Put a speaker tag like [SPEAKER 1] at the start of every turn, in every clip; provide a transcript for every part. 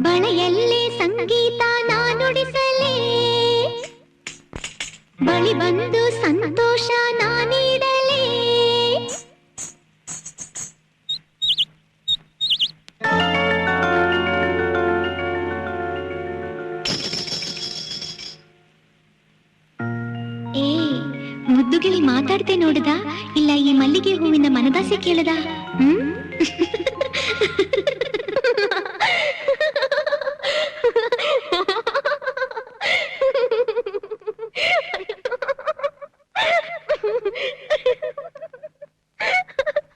[SPEAKER 1] ಬಳೆಯಲ್ಲಿ ಸಂಗೀತ ನಾನುಡಿಸಲೇ, ಬಳಿ ಬಂದು ಸಂತೋಷ ನಾನೀಡಲೇ. ಏ ಮುದ್ದುಗಿಳಿ ಮಾತಾಡ್ತೆ ನೋಡದ, ಇಲ್ಲ ಈ ಮಲ್ಲಿಗೆ ಹೂವಿನ ಮನದಾಸೆ ಕೇಳದ?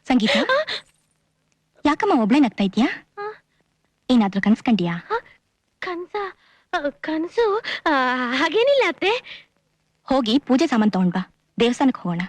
[SPEAKER 2] ಸಂಗೀತ, ಯಾಕಮ್ಮ ಒಬ್ಳೆ ನಗ್ತಾ ಇದ್ಯಾ? ಏನಾದ್ರೂ ಕನ್ಸ್ಕಂಡಿಯಾ?
[SPEAKER 1] ಕನಸು ಹಾಗೇನಿಲ್ಲ ಅತ್ತೆ.
[SPEAKER 2] ಹೋಗಿ ಪೂಜೆ ಸಾಮಾನ್ ತಗೊಂಡ್ ಬಾ, ದೇವಸ್ಥಾನಕ್ಕೆ ಹೋಗೋಣ.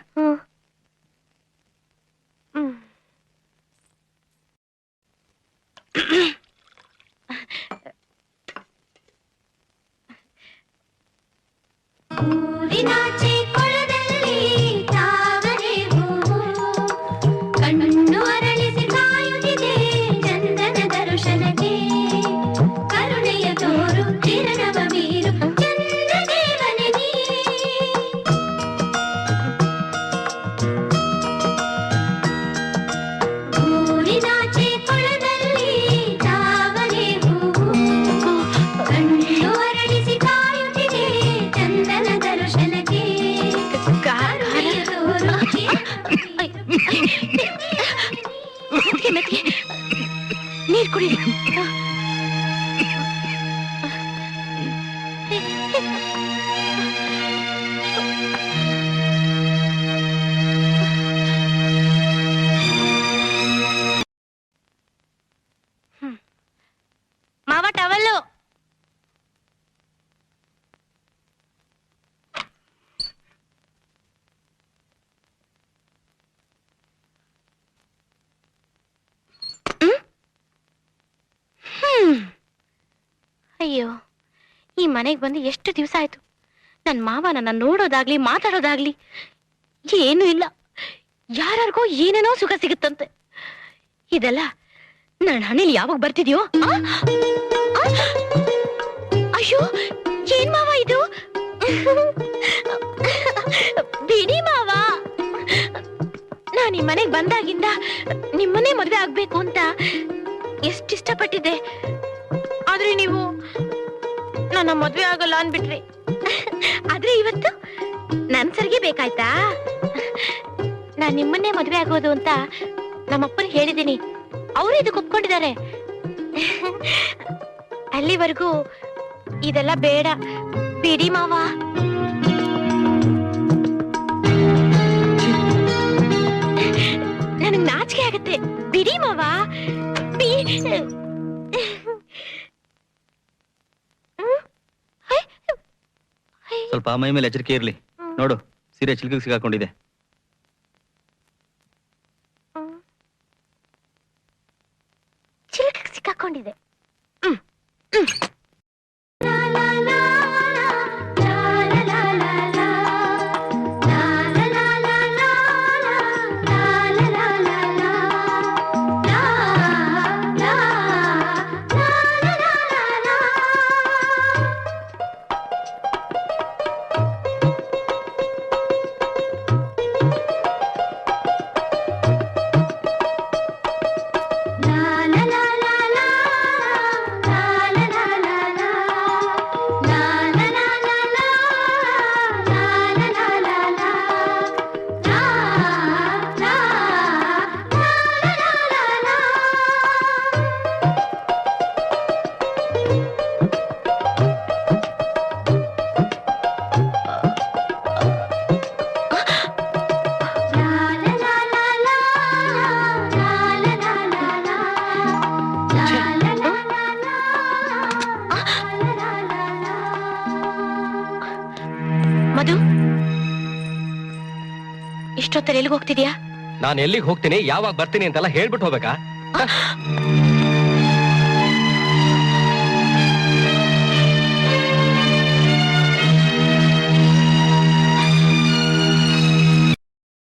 [SPEAKER 1] ನೀರ್ ಕುಡಿ. ಮಾವ ಟವಲ್ಲು. ಅಯ್ಯೋ, ಈ ಮನೆಗೆ ಬಂದು ಎಷ್ಟು ದಿವಸ ಆಯ್ತು. ನನ್ನ ಮಾವ ನನ್ನ ನೋಡೋದಾಗ್ಲಿ ಮಾತಾಡೋದಾಗ್ಲಿ ಏನೂ ಇಲ್ಲ. ಯಾರಿಗೋ ಏನೇನೋ ಸುಖ ಸಿಗುತ್ತಂತೆ. ಇದೆಲ್ಲ ನನ್ನ ಹಣೆಯಲ್ಲಿ ಯಾವಾಗ ಬರ್ತಿದ್ಯೋ? ಅಯ್ಯೋ, ಏನ್ ಮಾವ ಇದು? ಬಿಡಿ ಮಾವ, ನಾನು ಈ ಮನೆಗೆ ಬಂದಾಗಿಂದ ನಿಮ್ಮನ್ನೇ ಮದುವೆ ಆಗ್ಬೇಕು ಅಂತ ಎಷ್ಟಿಷ್ಟಪಟ್ಟಿದ್ದೆ. ಆದ್ರೆ ನೀವು ನನ್ನ ಮದ್ವೆ ಆಗಲ್ಲ ಅನ್ಬಿಟ್ರಿ. ಆದ್ರೆ ಇವತ್ತು ನನ್ ಸರಿಗೆ ಬೇಕಾಯ್ತಾ? ನಾನ್ ನಿಮ್ಮನ್ನೇ ಮದ್ವೆ ಆಗೋದು ಅಂತ ನಮ್ಮಪ್ಪನಿಗೆ ಹೇಳಿದ್ದೀನಿ. ಅವರು ಇದಕ್ಕೆ ಒಪ್ಕೊಂಡಿದ್ದಾರೆ. ಅಲ್ಲಿವರೆಗೂ ಇದೆಲ್ಲ ಬೇಡ, ಬಿಡಿ ಮಾವ. ನನಗ್ ನಾಚಿಕೆ ಆಗತ್ತೆ, ಬಿಡಿ ಮಾವ.
[SPEAKER 3] ಸ್ವಲ್ಪ ಮೈ ಮೇಲೆ ಎಚ್ಚರಿಕೆ ಇರ್ಲಿ. ನೋಡು, ಸೀರೆ ಚಿಲ್ಕಿಗೆ ಸಿಗಾಕೊಂಡಿದೆ.
[SPEAKER 1] ಚಿಲ್ಕಿಗೆ ಸಿಕ್ಕಾಕೊಂಡಿದೆ. ಮಧು, ಇಷ್ಟೊತ್ತಲ್ಲಿ ಎಲ್ಲಿಗೆ ಹೋಗ್ತಿದ್ಯಾ?
[SPEAKER 4] ನಾನು ಎಲ್ಲಿಗೆ ಹೋಗ್ತೀನಿ, ಯಾವಾಗ ಬರ್ತೀನಿ ಅಂತೆಲ್ಲ ಹೇಳ್ಬಿಟ್ಟು ಹೋಗ್ಬೇಕಾ?